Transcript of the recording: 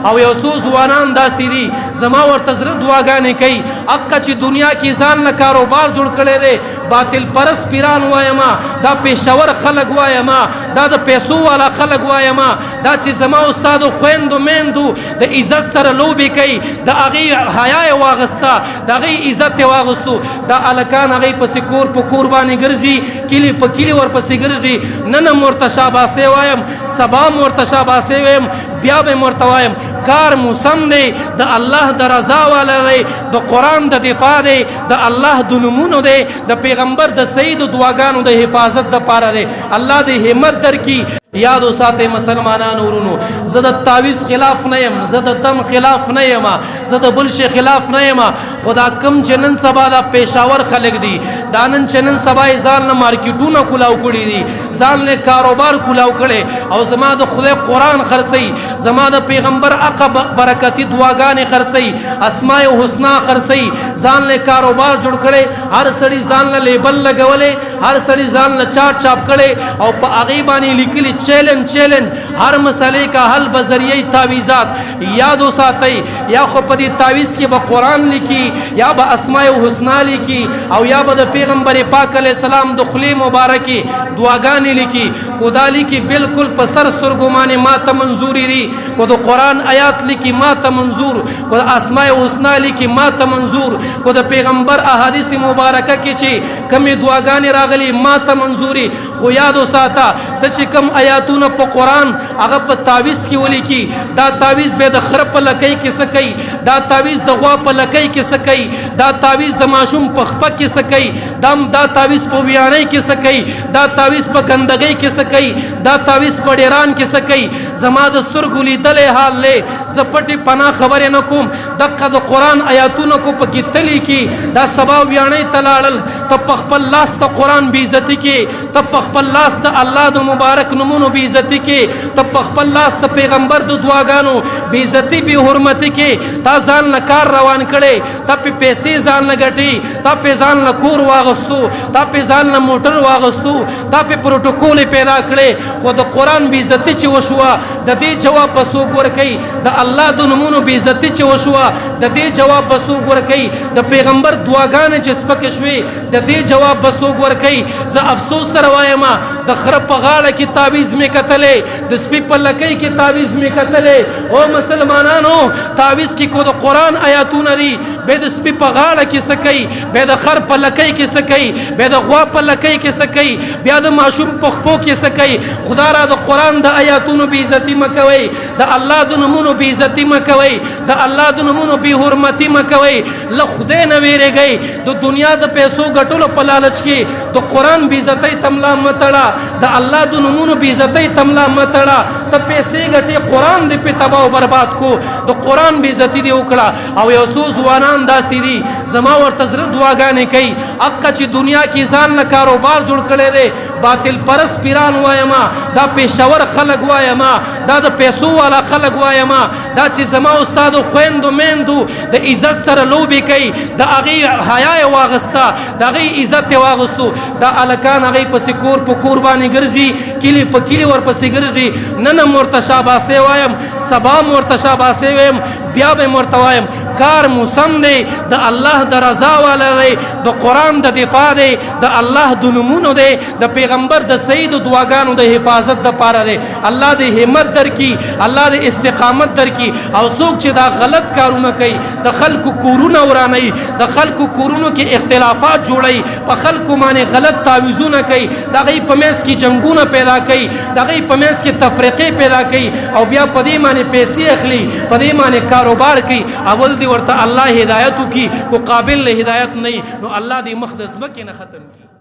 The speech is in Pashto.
او یو څو ځوانان داسې دي زما ورته زړه دعاګانې کوي حقه چې دنیا کې ځان له کاروبار جوړ کړی دی باطل پرست پیران وایما دا پېښور خلک وایما دا د پیسو والا خلک وایما دا چې زما استادو خویندو میندو د عزت سره لوبې کوي د هغې حیا یې واغسته د هغې عزت یې واغستو دا هلکان هغې پسې کور په کور باندې ګرځي کلي په کلي ورپسې ګرځي نن هم ورته شاباسې وایم سبا هم ورته شاباسې وایم بیا به ورته وایم کار موسم دی د الله د رضا والا دی د قرآن د دفاع دی د الله د نومونو دی د پیغمبر د صحیح د دعاګانو د حفاظت دپاره دی الله دې همت درکړي یاد وساتئ مسلمانانو ورونو زه د تعویض خلاف نه یم زه د دم خلاف نه یم زه د بل شي خلاف نه یم خو دا کم چې نن سبا دا پېښور خلک دي دا نن چې نن سبا یې ځان نه مارکیټونه کولاو کړي دي ځان نه کاروبار کولاو کړی او زما د خدای قرآن خرڅوي زما د پیغمبر اقا برکتي دعاګانې خرڅوي اسماء الحسنا خرڅوي ځان نه کاروبار جوړ کړی هر سړي ځان نه لیبل لګولی هر سړي ځان نه چاټ چاپ کړی او په هغې باندې لیکلي چیلنج هر مسئلے کا حل بذریعہ تعویذات یاد وساتئ یا خو په دې تعویذ کې به قرآن لیکي یا به اسماء الحسنا لیکي او یا به د پیغمبر پاک علیه السلام د خولې مبارکې دعاګانې لیکي کو دا لیکي بالکل په سر سترګو باندې ما ته منظوري دي کو د قرآن آیات لیکي ما ته منظور کو د اسماء الحسنا لیکي ما ته منظور کو د پیغمبر احادیث مبارکه کې چې کمې دعاګانې راغلي ما ته منظوري خو یاد وساته ته چې کم آیاتونه په قرآن هغه په تعویذ کې ولیکي دا تعویذ به د خره په لکۍ کې څه کوي دا تعویذ د غوا په لکۍ کې څه کوي دا تعویذ د ماشوم په خپه کې څه کوي دا تعویذ په ویاڼۍ کې څه کوي دا تعویذ په ګندګۍ کې څه کوي دا تعویذ په ډیران کې څه کوي زما د سترګو لیدلی حال دی زه پټې پناه خبرې نه کوم دقه د قرآن آیاتونه کو په کې تلي کې دا سبا ویاڼۍ ته لاړل ته په خپل لاس ته قرآن بېعزتي کې ته په خپل لاس د الله د مبارک نومونو بېعزتي کې ته په خپل لاس د پیغمبر د دعاګانو بېعزتي بې حرمتي کې تا ځان له کار روان کړی تا پې پیسې ځان نه ګټي تا پې ځان له کور واغستو تا پې ځان له موټر واغستو تا پې پروټوکول پیدا کړی خو د قرآن بېعزتي چې وشوه د دې جواب به څوک ورکوي د الله د نومونو بېعزتي چې وشوه د دې جواب به څوک ورکوي د پیغمبر دعاګانې چې سپکې شوې د دې جواب به څوک ورکوي زه افسوس سره وایم د خره په غاړه کې تعویذ مې کتلی د سپي په لکۍ کې تعویذ مې کتلی او مسلمانانو تعویذ کې کو د قرآن آیاتونه دي بیا د سپي په غاړه کې څه کوي بیا د خر په لکۍ کې څه کوي بیا د غوا په لکۍ کې څه کوي بیا د ماشوم په خپو کې څه کوي خدا را د قرآن د آیاتونو بېعزتي مه کوئ د الله د نومونو بېعزتي مه کوئ د الله د نومونو بې حرمتي مه کوئ له خدای نه ویرېږئ د دنیا د پیسو ګټلو په لالچ کې د قرآن بېعزتۍ تملا مه تړه د الله د نومونو بېعزتۍ تملا مه تړه ته پیسې ګټې قرآن دې پې تباه او برباد کو د قرآن بېعزتي دې وکړه او یو څو ځوانان داسې دي زما ورته زړه دعاګانې کوي حقه چې دنیا کې ځان له کاروبار جوړ کړی دی باطل پرست پیران وایما دا پېښور خلک وایما دا د پیسو والا خلک وایما دا چې زما استادو خویندو میندو د عزت سره لوبې کوي د هغې حیا یې واغسته د هغې عزت یې واغستو دا هلکان هغې پسې کور په کور باندې ګرځي کلي په کلي ورپسې ګرځي نن هم ورته شاباسې وایم سبا هم ورته شاباسې وایم بیا به ورته وایم کار موسم دی د الله د رضا والا دی د قرآن د دفاع دی د الله د نومونو دی د پیغمبر د صحیح د دعاګانو د حفاظت دپاره دی الله دې همت درکړي الله دې استقامت درکړي او څوک چې دا غلط کارونه کوي د خلکو کورونه ورانوي د خلکو کورونو کې اختلافات جوړوي په خلکو باندې غلط تعویضونه کوي د هغوی په منځ کې جنګونه پیدا کوي د هغوی په منځ کې تفرقې پیدا کوي او بیا په دې باندې پیسې اخلي په دې باندې کاروبار کوي اول دې ورته الله هدایت وکړي کو قابل له هدایت نه نو الله دې مخ د ځمکې نه ختم کړي